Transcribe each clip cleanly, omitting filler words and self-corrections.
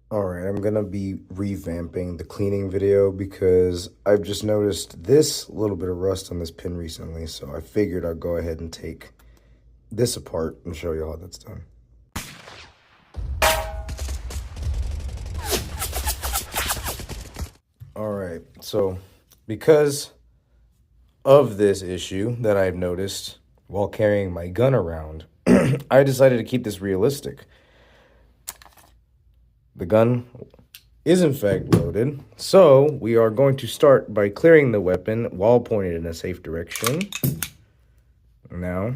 All right, I'm gonna be revamping the cleaning video because I've just noticed this little bit of rust on this pin recently, so I figured I'd go ahead and take this apart and show you how that's done. All right, so because of this issue that I've noticed while carrying my gun around, I decided to keep this realistic. The gun is in fact loaded, so we are going to start by clearing the weapon while pointed in a safe direction. Now,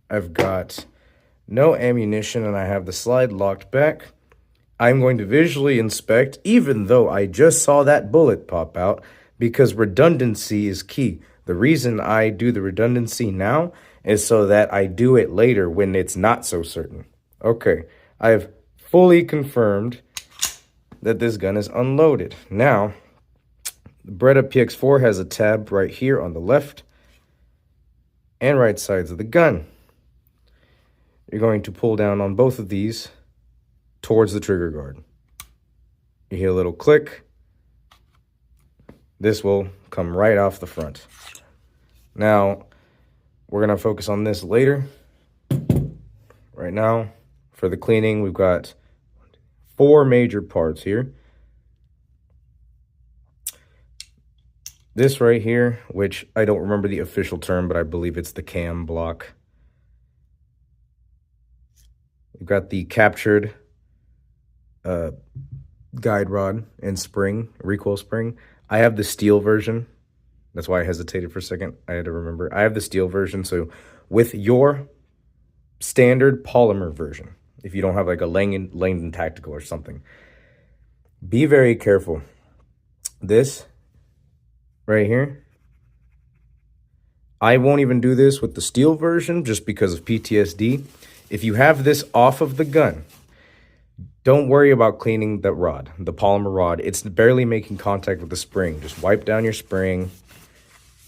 I've got no ammunition and I have the slide locked back. I'm going to visually inspect, even though I just saw that bullet pop out, because redundancy is key. The reason I do the redundancy now is so that I do it later when it's not so certain. Okay, I have fully confirmed that this gun is unloaded. Now, the Beretta PX4 has a tab right here on the left and right sides of the gun. You're going to pull down on both of these towards the trigger guard. You hear a little click. This will come right off the front. Now, we're going to focus on this later. Right now, for the cleaning, we've got 4 major parts here. This right here, which I don't remember the official term, but I believe it's the cam block. We've got the captured guide rod and spring, recoil spring. I have the steel version. That's why I hesitated for a second. I had to remember. I have the steel version. So with your standard polymer version, if you don't have like a Langdon Tactical or something, be very careful. This right here, I won't even do this with the steel version just because of PTSD. If you have this off of the gun, don't worry about cleaning the rod, the polymer rod. It's barely making contact with the spring. Just wipe down your spring.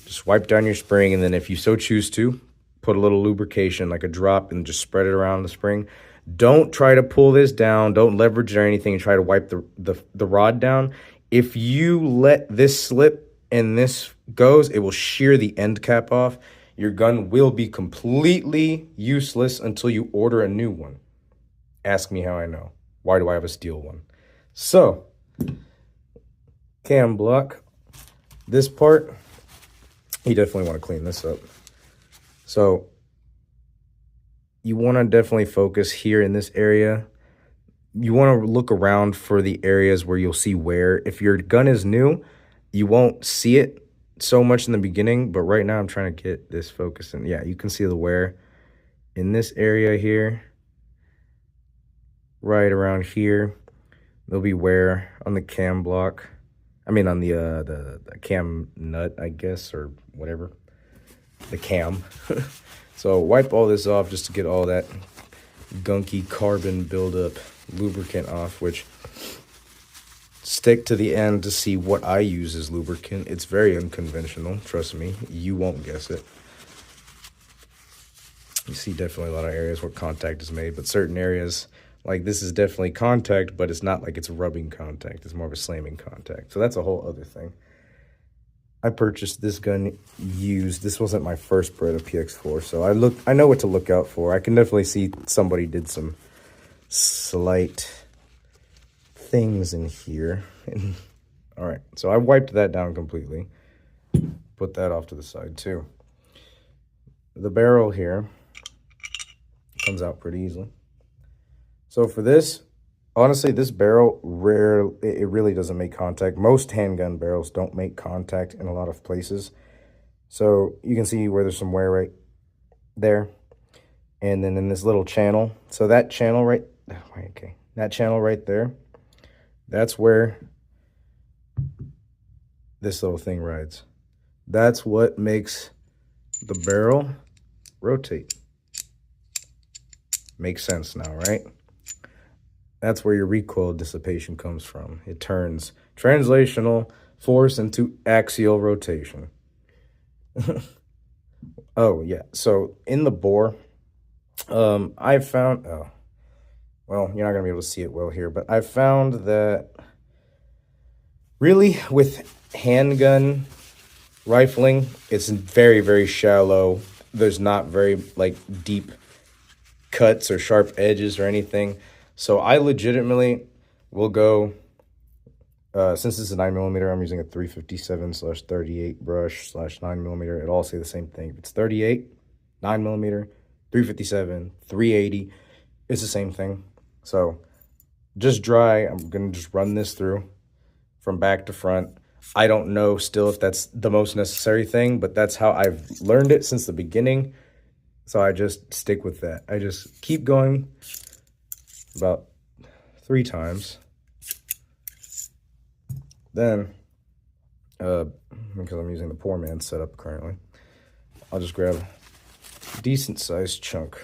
Just wipe down your spring, and then if you so choose to, put a little lubrication, like a drop, and just spread it around the spring. Don't try to pull this down. Don't leverage it or anything and try to wipe the rod down. If you let this slip and this goes, it will shear the end cap off. Your gun will be completely useless until you order a new one. Ask me how I know. Why do I have a steel one? So, cam block. This part, you definitely want to clean this up. So, you want to definitely focus here in this area. You want to look around for the areas where you'll see wear. If your gun is new, you won't see it so much in the beginning, but right now I'm trying to get this focus in. Yeah, you can see the wear in this area here. Right around here, there'll be wear on the cam block. I mean, on the cam nut, I guess, or whatever. The cam. So wipe all this off just to get all that gunky carbon buildup lubricant off, which stick to the end to see what I use as lubricant. It's very unconventional, trust me. You won't guess it. You see definitely a lot of areas where contact is made, but certain areas, like this is definitely contact, but it's not like it's rubbing contact. It's more of a slamming contact. So that's a whole other thing. I purchased this gun used. This wasn't my first Beretta PX4, so I know what to look out for. I can definitely see somebody did some slight things in here. All right, so I wiped that down completely. Put that off to the side too. The barrel here comes out pretty easily. So for this, honestly, this barrel, it really doesn't make contact. Most handgun barrels don't make contact in a lot of places. So you can see where there's some wear right there. And then in this little channel, so that channel right, okay, that channel right there, that's where this little thing rides. That's what makes the barrel rotate. Makes sense now, right? That's where your recoil dissipation comes from. It turns translational force into axial rotation. Oh, yeah. So in the bore, I found, well, well, you're not going to be able to see it well here, but I found that really with handgun rifling, it's very, very shallow. There's not very like deep cuts or sharp edges or anything. So I legitimately will go, since this is a 9mm, I'm using a 357/38 brush /9mm. It all say the same thing. If it's 38, 9mm, 357, 380, it's the same thing. So just dry, I'm gonna just run this through from back to front. I don't know still if that's the most necessary thing, but that's how I've learned it since the beginning. So I just stick with that. I just keep going about 3 times. Then, because I'm using the poor man setup currently, I'll just grab a decent sized chunk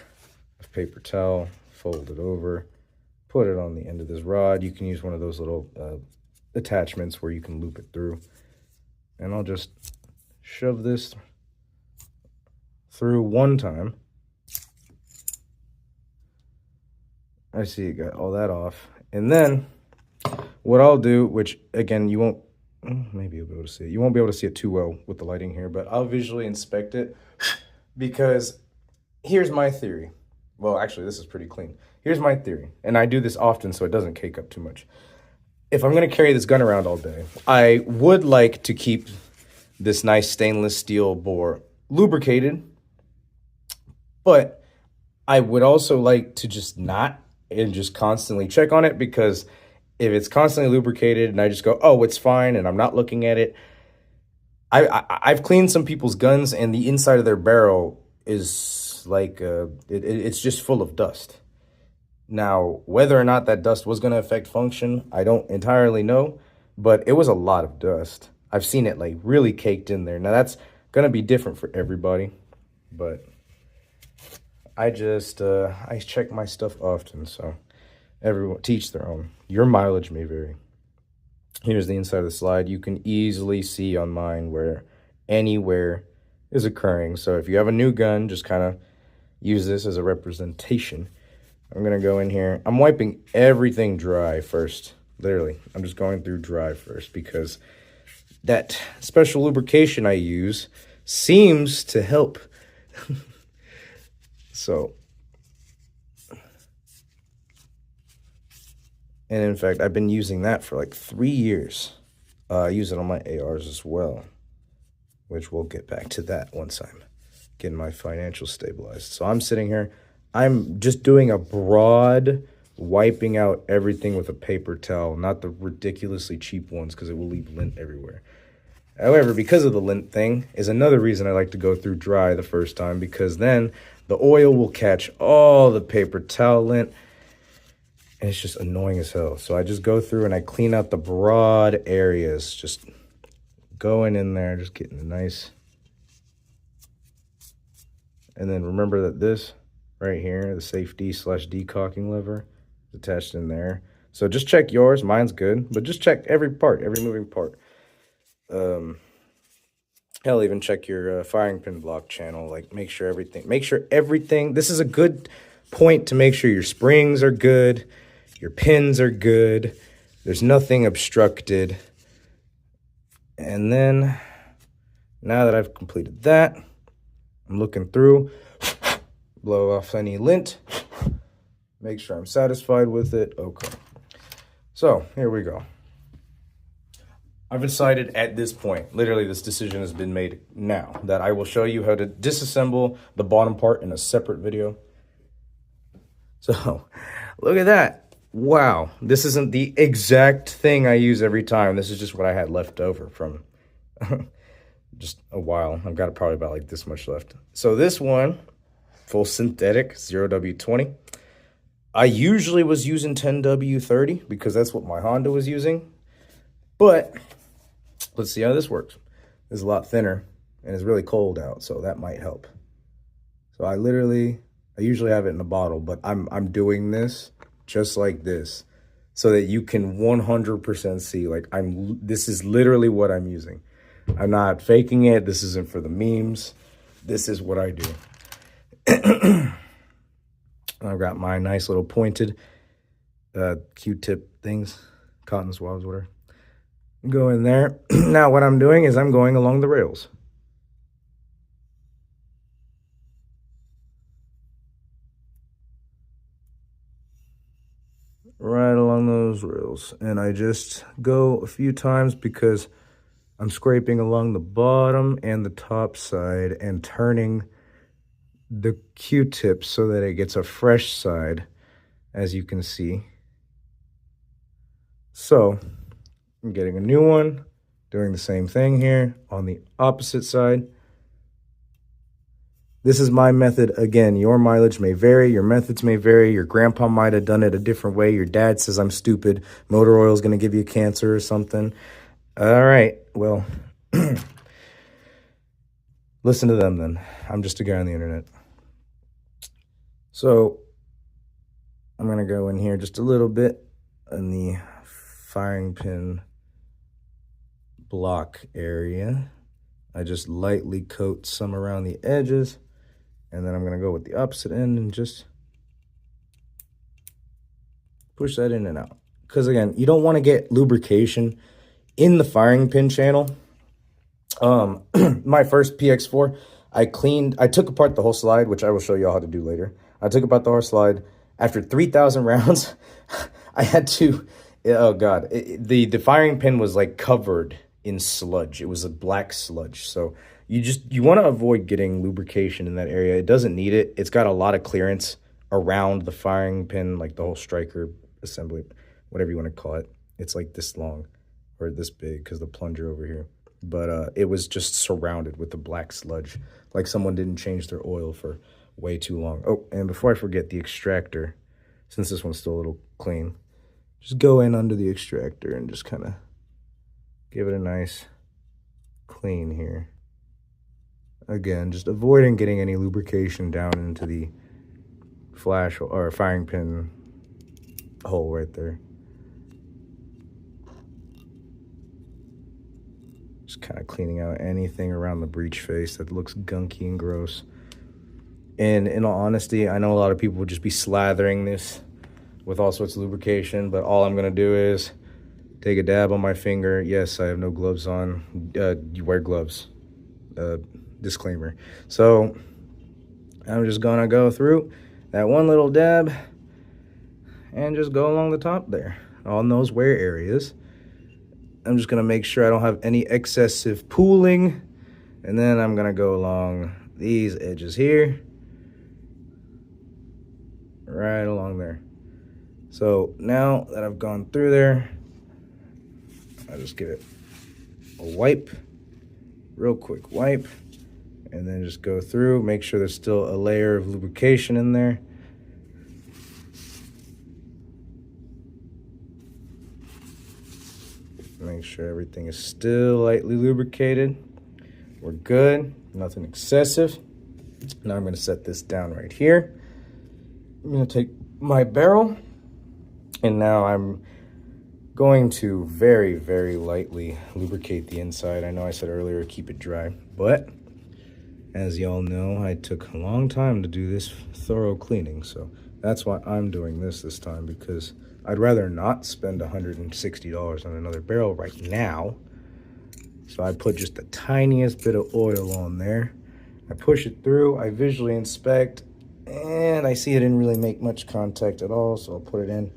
of paper towel, fold it over, put it on the end of this rod. You can use one of those little attachments where you can loop it through. And I'll just shove this through one time. I see you got all that off. And then what I'll do, which again, you won't, maybe you'll be able to see it. You won't be able to see it too well with the lighting here, but I'll visually inspect it because here's my theory. Well, actually, this is pretty clean. Here's my theory, and I do this often so it doesn't cake up too much. If I'm going to carry this gun around all day, I would like to keep this nice stainless steel bore lubricated, but I would also like to just not and just constantly check on it, because if it's constantly lubricated and I just go, oh, it's fine, and I'm not looking at it, I've cleaned some people's guns and the inside of their barrel is like, it's just full of dust. Now, whether or not that dust was going to affect function, I don't entirely know, but it was a lot of dust. I've seen it like really caked in there. Now, that's going to be different for everybody, but I just, I check my stuff often, so everyone, teach their own. Your mileage may vary. Here's the inside of the slide. You can easily see on mine where any wear is occurring. So if you have a new gun, just kind of use this as a representation. I'm going to go in here. I'm wiping everything dry first. Literally, I'm just going through dry first because that special lubrication I use seems to help. So, and in fact, I've been using that for like 3 years. I use it on my ARs as well, which we'll get back to that once I'm getting my financials stabilized. So I'm sitting here. I'm just doing a broad wiping out everything with a paper towel, not the ridiculously cheap ones because it will leave lint everywhere. However, because of the lint thing is another reason I like to go through dry the first time, because then the oil will catch all the paper towel lint and it's just annoying as hell. So I just go through and I clean out the broad areas, just going in there, just getting a nice. And then remember that this right here, the safety / decocking lever, is attached in there. So just check yours. Mine's good, but just check every part, every moving part. Hell, even check your firing pin block channel. Like, make sure everything. This is a good point to make sure your springs are good, your pins are good, there's nothing obstructed. And then, now that I've completed that, I'm looking through. Blow off any lint, make sure I'm satisfied with it. Okay, so here we go. I've decided at this point, literally this decision has been made now, that I will show you how to disassemble the bottom part in a separate video. So look at that. Wow, this isn't the exact thing I use every time. This is just what I had left over from just a while. I've got probably about like this much left. So this one, full synthetic 0W20. I usually was using 10W30 because that's what my Honda was using. But let's see how this works. It's a lot thinner and it's really cold out, so that might help. So I usually have it in a bottle, but I'm doing this just like this so that you can 100% see, like, this is literally what I'm using. I'm not faking it. This isn't for the memes. This is what I do. I've got my nice little pointed Q-tip things, cotton swabs, whatever. Go in there. Now what I'm doing is I'm going along the rails. Right along those rails. And I just go a few times because I'm scraping along the bottom and the top side and turning the Q-tip so that it gets a fresh side, as you can see. So I'm getting a new one, doing the same thing here on the opposite side. This is my method. Again, your mileage may vary, your methods may vary, your grandpa might have done it a different way, your dad says I'm stupid, motor oil is going to give you cancer or something. All right, well, listen to them then. I'm just a guy on the internet. So I'm going to go in here just a little bit in the firing pin block area. I just lightly coat some around the edges, and then I'm going to go with the opposite end and just push that in and out. Because again, you don't want to get lubrication in the firing pin channel. My first PX4, I took apart the whole slide, which I will show you all how to do later. I took apart the whole slide. After 3,000 rounds, I had to, oh God, the firing pin was like covered in sludge. It was a black sludge. So you want to avoid getting lubrication in that area. It doesn't need it. It's got a lot of clearance around the firing pin, like the whole striker assembly, whatever you want to call it. It's like this long or this big because the plunger over here. But it was just surrounded with the black sludge, like someone didn't change their oil for way too long. Oh, and before I forget, the extractor, since this one's still a little clean, just go in under the extractor and just kind of give it a nice clean here. Again, just avoiding getting any lubrication down into the flash or firing pin hole right there. Just kind of cleaning out anything around the breech face that looks gunky and gross. And in all honesty, I know a lot of people would just be slathering this with all sorts of lubrication, but all I'm going to do is take a dab on my finger. Yes, I have no gloves on. You wear gloves. Disclaimer. So I'm just going to go through that one little dab and just go along the top there on those wear areas. I'm just going to make sure I don't have any excessive pooling. And then I'm going to go along these edges here. Right along there. So now that I've gone through there, I'll just give it a wipe. Real quick wipe. And then just go through. Make sure there's still a layer of lubrication in there. Make sure everything is still lightly lubricated. We're good, nothing excessive. Now I'm going to set this down right here. I'm going to take my barrel, and now I'm going to very, very lightly lubricate the inside. I know I said earlier keep it dry, but as y'all know, I took a long time to do this thorough cleaning, so that's why I'm doing this time, because I'd rather not spend $160 on another barrel right now. So I put just the tiniest bit of oil on there. I push it through, I visually inspect, and I see it didn't really make much contact at all, so I'll put it in.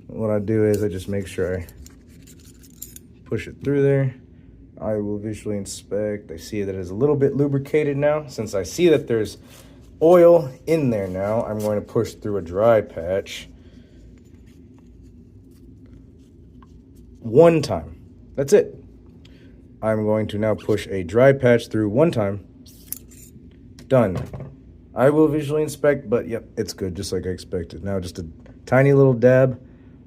What I do is I just make sure I push it through there. I will visually inspect. I see that it's a little bit lubricated now. Since I see that there's oil in there now, I'm going to push through a dry patch one time. That's it. I'm going to now push a dry patch through one time. Done. I will visually inspect, but yep, it's good, just like I expected. Now just a tiny little dab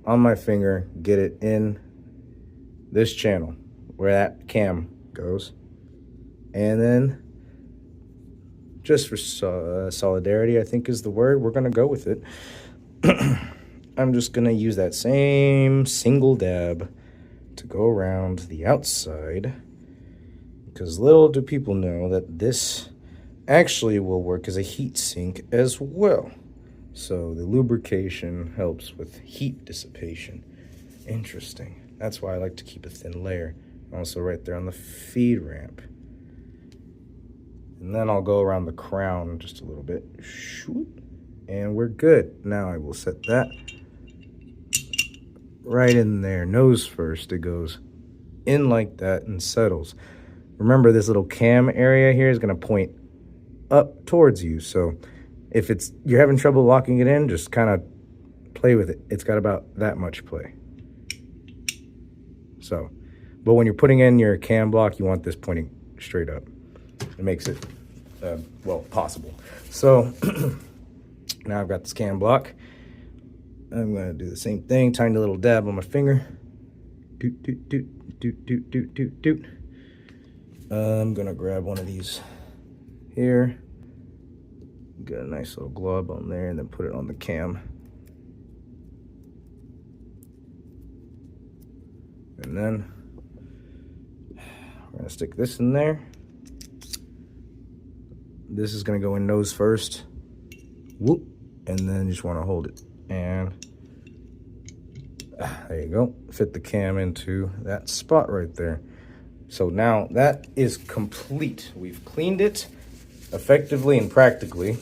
on my finger, get it in this channel where that cam goes. And then just for solidarity, I think is the word, we're going to go with it. I'm just going to use that same single dab to go around the outside, because little do people know that this actually will work as a heat sink as well. So the lubrication helps with heat dissipation. Interesting. That's why I like to keep a thin layer. Also right there on the feed ramp. And then I'll go around the crown just a little bit. And we're good. Now I will set that right in there. Nose first. It goes in like that and settles. Remember, this little cam area here is going to point up towards you. So if you're having trouble locking it in, just kind of play with it. It's got about that much play. So, but when you're putting in your cam block, you want this pointing straight up. It makes it, well, possible. So now I've got this cam block. I'm going to do the same thing. Tiny little dab on my finger. Doot, doot, doot, doot, doot, doot, doot, doot. I'm going to grab one of these here. Get a nice little glob on there and then put it on the cam. And then we're going to stick this in there. This is going to go in nose first. Whoop. And then you just want to hold it. And there you go. Fit the cam into that spot right there. So now that is complete. We've cleaned it effectively and practically.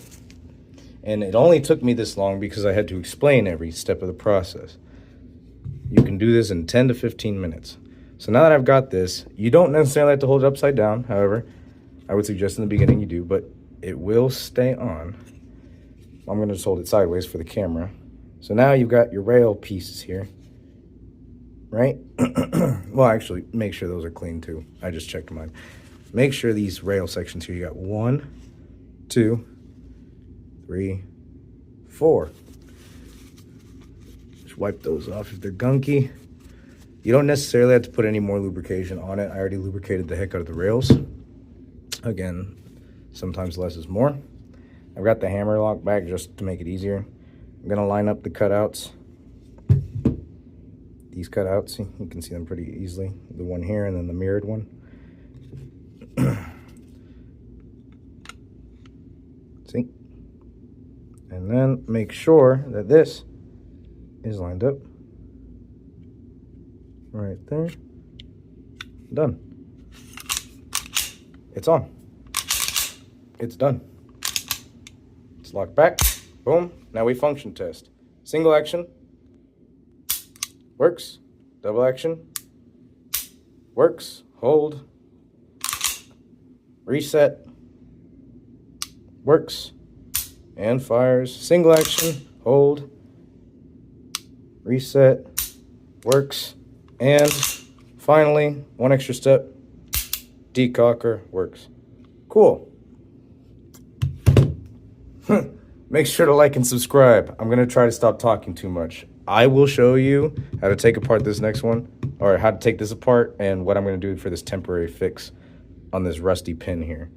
And it only took me this long because I had to explain every step of the process. You can do this in 10 to 15 minutes. So now that I've got this, you don't necessarily have to hold it upside down. However, I would suggest in the beginning you do, but it will stay on. I'm going to just hold it sideways for the camera. So now you've got your rail pieces here, right? Well, actually, make sure those are clean too. I just checked mine. Make sure these rail sections here, you got 1, 2, 3, 4. Just wipe those off if they're gunky. You don't necessarily have to put any more lubrication on it. I already lubricated the heck out of the rails. Again, sometimes less is more. I've got the hammer lock back just to make it easier. I'm gonna line up the cutouts. These cutouts, you can see them pretty easily. The one here and then the mirrored one. See? And then make sure that this is lined up. Right there. Done. It's on. It's done. It's locked back. Boom. Now we function test. Single action. Works. Double action. Works. Hold. Reset. Works. And fires. Single action. Hold. Reset. Works. And finally, one extra step. Decocker. Works. Cool. Make sure to like and subscribe. I'm going to try to stop talking too much. I will show you how to take apart this next one, or how to take this apart and what I'm going to do for this temporary fix on this rusty pin here.